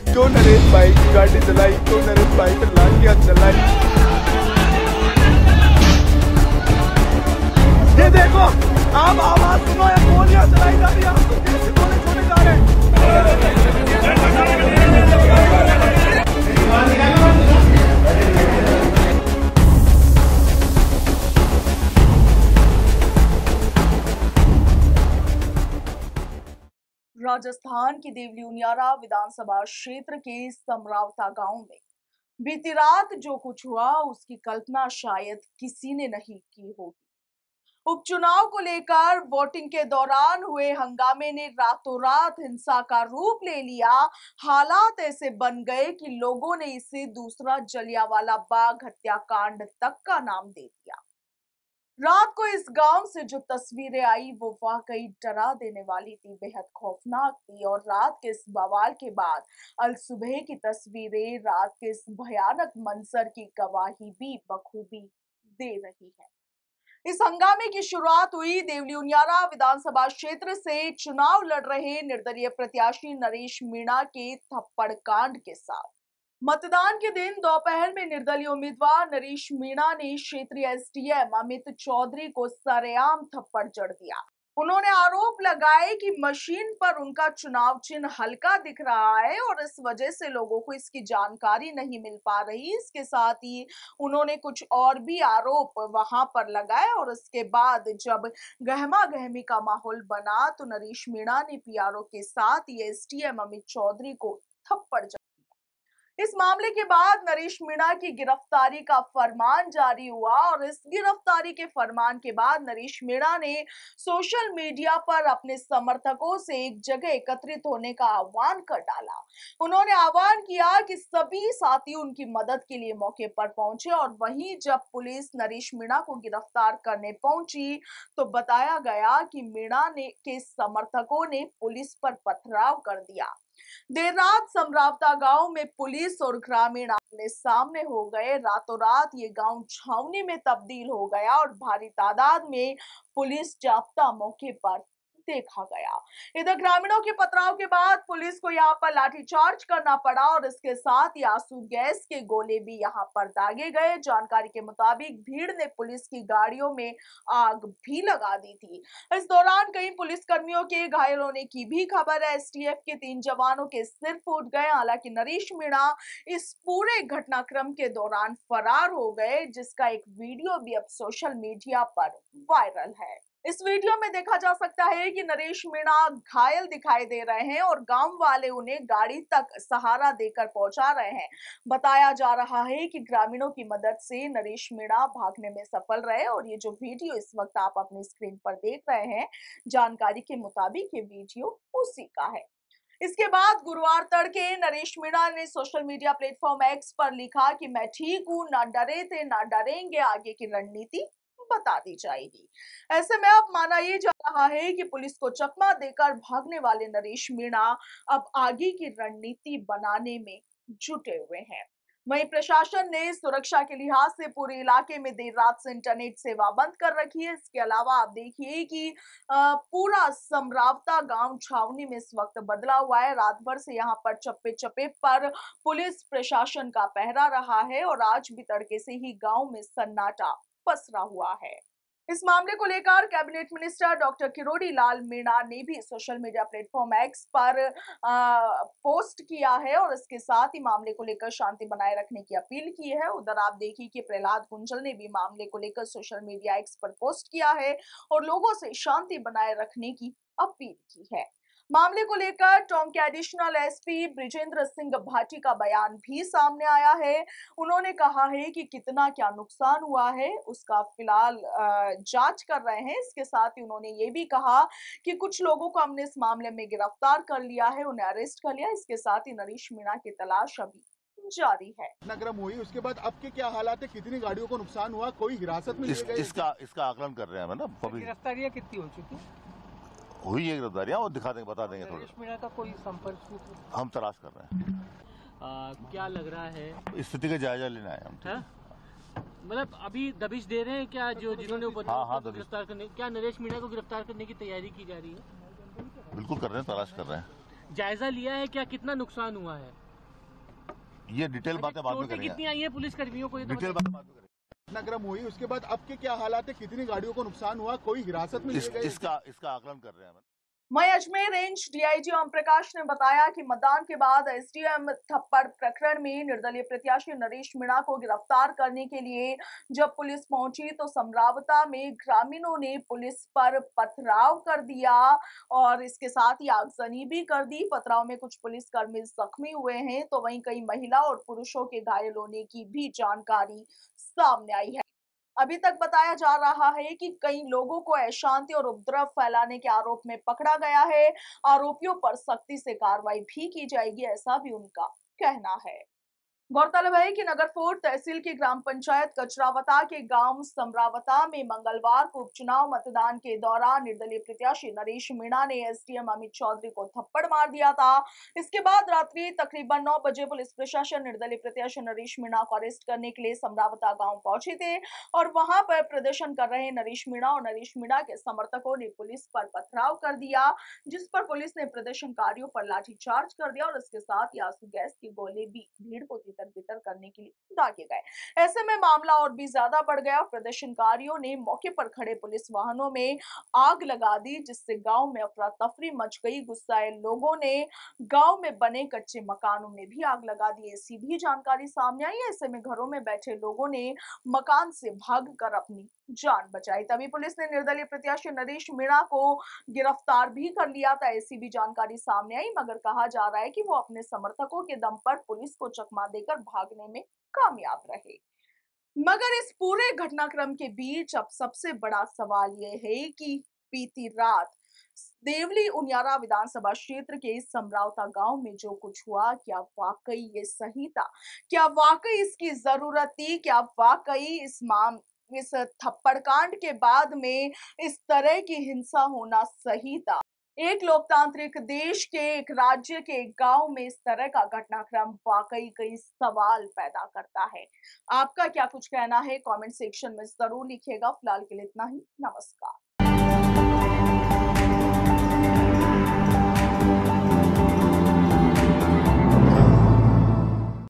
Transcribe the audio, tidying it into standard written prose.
क्यों नरेश भाई की गाड़ी चलाई, क्यों नरेश भाई पे लाठियां चलाई। ये देखो आप आवाज सुनो, ये गोलियां चलाई जा रही है, आपको कैसे गोले छोड़े जा रहे हैं। राजस्थान की देवलियारा विधानसभा क्षेत्र के समरावता गांव में बीती रात जो कुछ हुआ उसकी कल्पना शायद किसी ने नहीं की होगी। उपचुनाव को लेकर वोटिंग के दौरान हुए हंगामे ने रातों रात हिंसा का रूप ले लिया। हालात ऐसे बन गए कि लोगों ने इसे दूसरा जलियांवाला बाग हत्याकांड तक का नाम दे दिया। रात को इस गांव से जो तस्वीरें आई वो वाकई डरा देने वाली थी, बेहद खौफनाक थी। और रात के इस बवाल के बाद अल सुबह की तस्वीरें रात के इस भयानक मंजर की गवाही भी बखूबी दे रही है। इस हंगामे की शुरुआत हुई देवलियारा विधानसभा क्षेत्र से चुनाव लड़ रहे निर्दलीय प्रत्याशी नरेश मीणा के थप्पड़ कांड के साथ। मतदान के दिन दोपहर में निर्दलीय उम्मीदवार नरेश मीणा ने क्षेत्रीय एसडीएम अमित चौधरी को सरेआम थप्पड़ जड़ दिया। उन्होंने आरोप लगाए कि मशीन पर उनका चुनाव चिन्ह हल्का दिख रहा है और इस वजह से लोगों को इसकी जानकारी नहीं मिल पा रही। इसके साथ ही उन्होंने कुछ और भी आरोप वहां पर लगाए और इसके बाद जब गहमा गहमी का माहौल बना तो नरेश मीणा ने पीआरओ के साथ एसडीएम अमित चौधरी को थप्पड़ जड़। इस मामले के बाद नरेश मीणा की गिरफ्तारी का फरमान जारी हुआ और इस गिरफ्तारी के फरमान के बाद नरेश मीणा ने सोशल मीडिया पर अपने समर्थकों से एक जगह एकत्रित होने का आह्वान कर डाला। उन्होंने आह्वान किया कि सभी साथी उनकी मदद के लिए मौके पर पहुंचे और वहीं जब पुलिस नरेश मीणा को गिरफ्तार करने पहुंची तो बताया गया कि मीणा ने के समर्थकों ने पुलिस पर पथराव कर दिया। देर रात समरावता गांव में पुलिस और ग्रामीण आमने सामने हो गए। रातों रात ये गांव छावनी में तब्दील हो गया और भारी तादाद में पुलिस जाब्ता मौके पर देखा गया। इधर ग्रामीणों के पथराव के बाद पुलिस को यहां पर लाठीचार्ज करना पड़ा और इसके साथ ही आंसू गैस के गोले भी यहां पर दागे गए। जानकारी के मुताबिक भीड़ ने पुलिस की गाड़ियों में आग भी लगा दी थी। इस दौरान कई पुलिसकर्मियों के घायल होने की भी खबर है। एसटीएफ के 3 जवानों के सिर फूट गए। हालांकि नरेश मीणा इस पूरे घटनाक्रम के दौरान फरार हो गए, जिसका एक वीडियो भी अब सोशल मीडिया पर वायरल है। इस वीडियो में देखा जा सकता है कि नरेश मीणा घायल दिखाई दे रहे हैं और गांव वाले उन्हें गाड़ी तक सहारा देकर पहुंचा रहे हैं। बताया जा रहा है कि ग्रामीणों की मदद से नरेश मीणा भागने में सफल रहे और ये जो वीडियो इस वक्त आप अपनी स्क्रीन पर देख रहे हैं, जानकारी के मुताबिक ये वीडियो उसी का है। इसके बाद गुरुवार तड़के नरेश मीणा ने सोशल मीडिया प्लेटफॉर्म एक्स पर लिखा कि मैं ठीक हूं, ना डरे थे ना डरेंगे, आगे की रणनीति बता दी जाएगी। ऐसे में अब माना ये जा रहा है कि पुलिस को चकमा देकर भागने वाले नरेश मीणा अब आगे की रणनीति बनाने में जुटे हुए हैं। वहीं प्रशासन ने सुरक्षा के लिहाज से पूरे इलाके में देर रात से इंटरनेट सेवा बंद कर रखी है। इसके अलावा आप देखिए कि पूरा समरावता गांव छावनी में इस वक्त बदला हुआ है। रात भर से यहां पर चप्पे चप्पे पर पुलिस प्रशासन का पहरा रहा है और आज भी तड़के से ही गांव में सन्नाटा पसरा हुआ है। इस मामले को लेकर cabinet minister doctor Kirori Lal Meena ने भी सोशल मीडिया प्लेटफॉर्म एक्स पर पोस्ट किया है और इसके साथ ही मामले को लेकर शांति बनाए रखने की अपील की है। उधर आप देखिए कि प्रहलाद गुंजल ने भी मामले को लेकर सोशल मीडिया एक्स पर पोस्ट किया है और लोगों से शांति बनाए रखने की अपील की है। मामले को लेकर टोंक के एडिशनल एसपी ब्रिजेंद्र सिंह भाटी का बयान भी सामने आया है। उन्होंने कहा है कि कितना क्या नुकसान हुआ है उसका फिलहाल जांच कर रहे हैं। इसके साथ ही उन्होंने ये भी कहा कि कुछ लोगों को हमने इस मामले में गिरफ्तार कर लिया है, उन्हें अरेस्ट कर लिया। इसके साथ ही नरेश मीणा की तलाश अभी जारी है। घटनाक्रम हुई उसके बाद अब के क्या हालात है, कितनी गाड़ियों को नुकसान हुआ, कोई हिरासत में इसका आकलन कर रहे हैं ना। गिरफ्तारियां कितनी हो चुकी हुई है गिरफ्तारियां और दिखा देंगे, बता देंगे। नरेश मीणा का कोई संपर्क हम तलाश कर रहे हैं। क्या लग रहा है स्थिति का जायजा लेना है हम। मतलब अभी दबिश दे रहे हैं क्या जो जिन्होंने हाँ, को दबिश। गिरफ्तार करने, क्या नरेश मीणा को गिरफ्तार करने की तैयारी की जा रही है? बिल्कुल कर रहे हैं, तलाश कर रहे हैं। जायजा लिया है क्या, कितना नुकसान हुआ है? ये डिटेल बातें बाद में चोटें कितनी करेंगे। आई है पुलिस कर्मियों को, ये तो डिटेल बताइए। बातें बाद में करेंगे। घटनाक्रम हुई उसके बाद अब के क्या हालात है, कितनी गाड़ियों को नुकसान हुआ, कोई हिरासत में लिए गए? इसका आकलन कर रहे हैं। वहीं अजमेर रेंज डीआईजी ओम प्रकाश ने बताया कि मतदान के बाद एसडीएम थप्पड़ प्रकरण में निर्दलीय प्रत्याशी नरेश मीणा को गिरफ्तार करने के लिए जब पुलिस पहुंची तो समरावता में ग्रामीणों ने पुलिस पर पथराव कर दिया और इसके साथ ही आगजनी भी कर दी। पथराव में कुछ पुलिसकर्मी जख्मी हुए हैं तो वहीं कई महिला और पुरुषों के घायल होने की भी जानकारी सामने आई है। अभी तक बताया जा रहा है कि कई लोगों को अशांति और उपद्रव फैलाने के आरोप में पकड़ा गया है। आरोपियों पर सख्ती से कार्रवाई भी की जाएगी, ऐसा भी उनका कहना है। गौरतलब है कि नगरफोर्ट तहसील की ग्राम पंचायत कचरावता के गांव समरावता में मंगलवार को उपचुनाव मतदान के दौरान निर्दलीय प्रत्याशी नरेश मीणा ने एसडीएम अमित चौधरी को थप्पड़ मार दिया था। इसके बाद रात्रि तकरीबन 9 बजे पुलिस प्रशासन निर्दलीय प्रत्याशी नरेश मीणा को अरेस्ट करने के लिए समरावता गांव पहुंचे थे और वहां पर प्रदर्शन कर रहे नरेश मीणा और नरेश मीणा के समर्थकों ने पुलिस पर पथराव कर दिया, जिस पर पुलिस ने प्रदर्शनकारियों पर लाठीचार्ज कर दिया और इसके साथ ही आंसू गैस के गोले भी भीड़ को तितर-बितर करने के लिए दागे गए। ऐसे में मामला और भी ज्यादा बढ़ गया। प्रदर्शनकारियों ने मौके पर खड़े पुलिस वाहनों में आग लगा दी, जिससे गांव में अफरा तफरी मच गई। गुस्साए लोगों ने गांव में बने कच्चे मकानों में भी आग लगा दी, ऐसी भी जानकारी सामने आई। ऐसे में घरों में बैठे लोगों ने मकान से भागकर अपनी जान बचाई। तभी पुलिस ने निर्दलीय प्रत्याशी नरेश मीणा को गिरफ्तार भी कर लिया था, ऐसी भी जानकारी सामने आई। मगर कहा जा रहा है कि वो अपने समर्थकों के दम पर पुलिस को चकमा देकर भागने में कामयाब रहे। मगर इस पूरे घटनाक्रम के बीच अब सबसे बड़ा सवाल यह है कि बीती रात देवली उनियारा विधानसभा क्षेत्र के समरावता गांव में जो कुछ हुआ, क्या वाकई ये सही था? क्या वाकई इसकी जरूरत थी? क्या वाकई इस थप्पड़ कांड के बाद में इस तरह की हिंसा होना सही था? एक लोकतांत्रिक देश के, एक राज्य के, एक गांव में इस तरह का घटनाक्रम वाकई कई सवाल पैदा करता है। आपका क्या कुछ कहना है? कमेंट सेक्शन में जरूर लिखिएगा। फिलहाल के लिए इतना ही। नमस्कार।